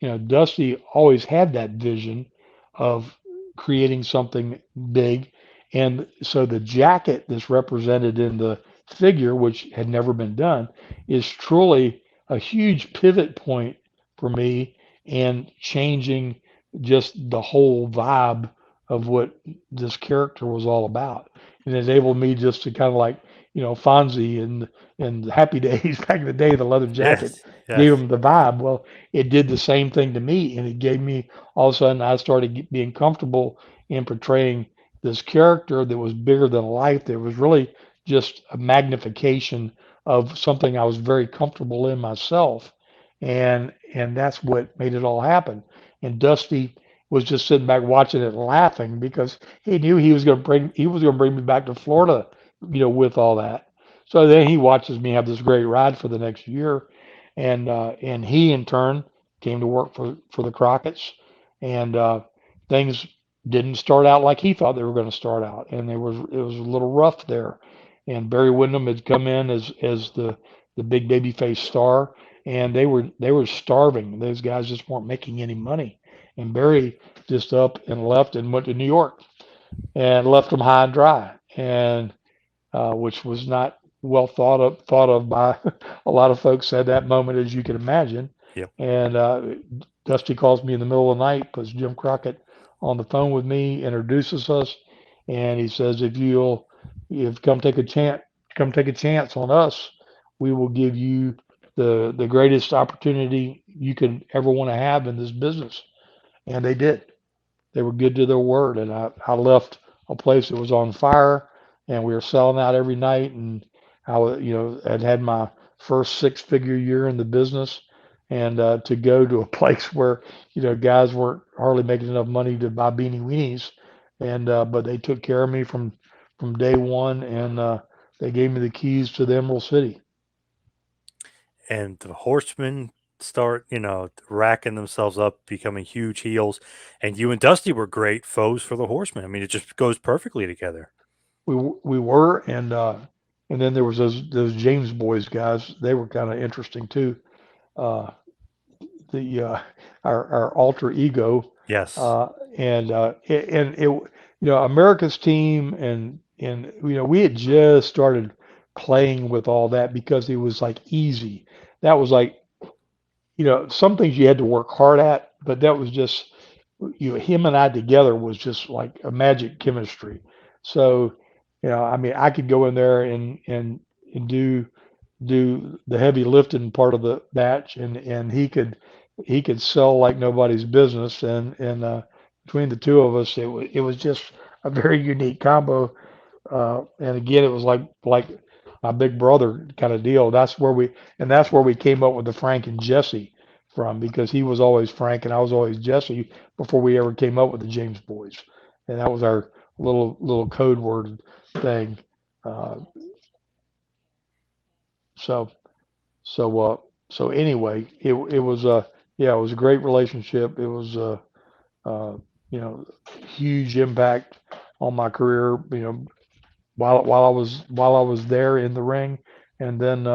Dusty always had that vision of creating something big. And so the jacket that's represented in the figure, which had never been done, is truly a huge pivot point for me and changing just the whole vibe of what this character was all about. And it enabled me just to kind of like, Fonzie and Happy Days back in the day, the leather jacket Yes, gave yes. him the vibe. Well, it did the same thing to me, and it gave me all of a sudden I started being comfortable in portraying this character that was bigger than life. That was really just a magnification of something I was very comfortable in myself, and that's what made it all happen. And Dusty was just sitting back watching it and laughing because he knew he was going to bring me back to Florida, with all that. So then he watches me have this great ride for the next year, and he in turn came to work for the Crockett's, and things didn't start out like he thought they were going to start out, and it was a little rough there. And Barry Windham had come in as the big babyface star, and they were starving. Those guys just weren't making any money, and Barry just up and left and went to New York and left them high and dry, and which was not well thought of by a lot of folks at that moment, as you can imagine. Yep. And Dusty calls me in the middle of the night, puts Jim Crockett on the phone with me, introduces us, and he says, if come take a chance on us, we will give you the greatest opportunity you could ever want to have in this business. And they did. They were good to their word, and I left a place that was on fire, and we were selling out every night, and I'd had my first six-figure year in the business, and to go to a place where guys weren't hardly making enough money to buy beanie weenies, and but they took care of me from day one, and they gave me the keys to the Emerald City. And the horsemen start, racking themselves up, becoming huge heels. And you and Dusty were great foes for the horsemen. I mean, it just goes perfectly together. We were, and then there was those James boys guys. They were kind of interesting too. Uh, the our alter ego, Yes. uh, and it America's team, and we had just started playing with all that because it was like easy. That was like some things you had to work hard at, but that was just him and I together was just like a magic chemistry. So I mean I could go in there and do the heavy lifting part of the batch, and he could sell like nobody's business, and between the two of us, it was just a very unique combo. And again, it was like my big brother kind of deal. That's where we came up with the Frank and Jesse from, because he was always Frank and I was always Jesse before we ever came up with the James Boys, and that was our little code word thing. Uh, so so anyway, it was yeah, it was a great relationship. It was uh, huge impact on my career. While I was there in the ring, and then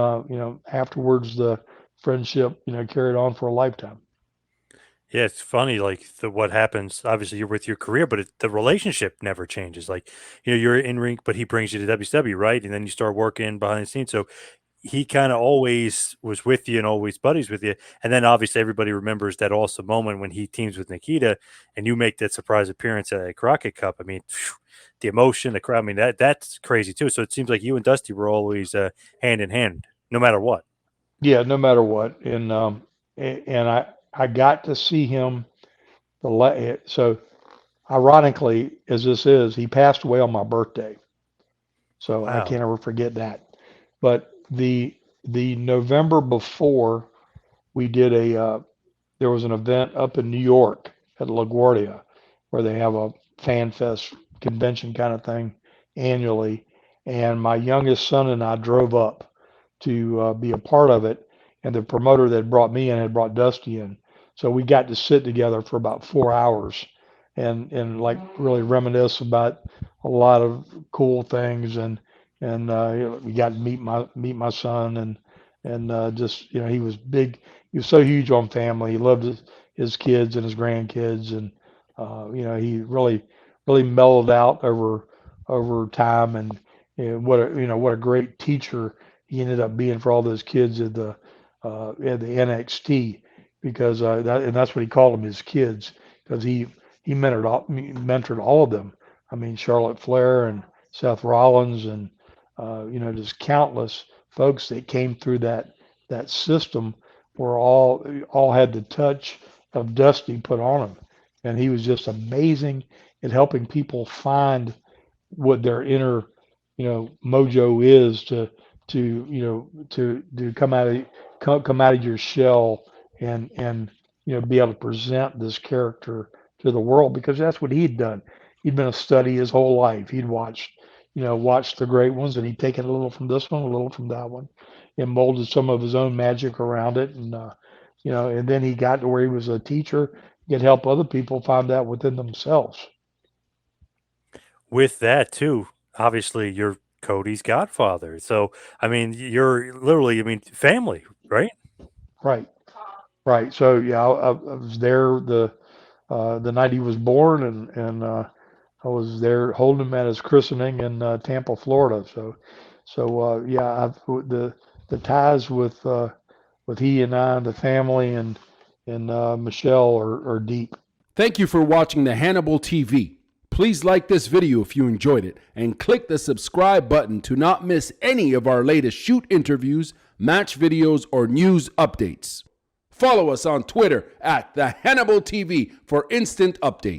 afterwards the friendship carried on for a lifetime. Yeah, it's funny, like what happens. Obviously, you're with your career, but the relationship never changes. Like, you're in ring, but he brings you to WCW, right? And then you start working behind the scenes. So he kind of always was with you and always buddies with you. And then obviously everybody remembers that awesome moment when he teams with Nikita and you make that surprise appearance at a Crockett Cup. I mean, phew, the emotion, the crowd. I mean, that's crazy too. So it seems like you and Dusty were always hand in hand, no matter what. Yeah, no matter what, and I got to see him so ironically as this is, he passed away on my birthday, so I Wow. can't ever forget that. But the November before, we did there was an event up in New York at LaGuardia where they have a fan fest convention kind of thing annually, and my youngest son and I drove up to be a part of it, and the promoter that brought me in had brought Dusty in, so we got to sit together for about 4 hours and like really reminisce about a lot of cool things, and we got to meet my son, and just he was big. He was so huge on family. He loved his kids and his grandkids, and he really mellowed out over time, and what a great teacher he ended up being for all those kids at the NXT, because that's what he called them, his kids, because he mentored all of them. I mean, Charlotte Flair and Seth Rollins, and just countless folks that came through that system were all had the touch of Dusty put on them, and he was just amazing at helping people find what their inner mojo is to come out of your shell, and be able to present this character to the world, because that's what he'd done. He'd been a study his whole life. He'd watched the great ones, and he'd taken a little from this one, a little from that one, and molded some of his own magic around it. And then he got to where he was a teacher. He could help other people find that within themselves. With that too, obviously you're Cody's godfather. So I mean, you're literally, I mean, family, right? Right, right. So yeah, I was there the night he was born, and I was there holding him at his christening in Tampa, Florida. So yeah, the ties with he and I, and the family, and Michelle are deep. Thank you for watching the Hannibal TV. Please like this video if you enjoyed it, and click the subscribe button to not miss any of our latest shoot interviews, match videos, or news updates. Follow us on Twitter at the Hannibal TV for instant updates.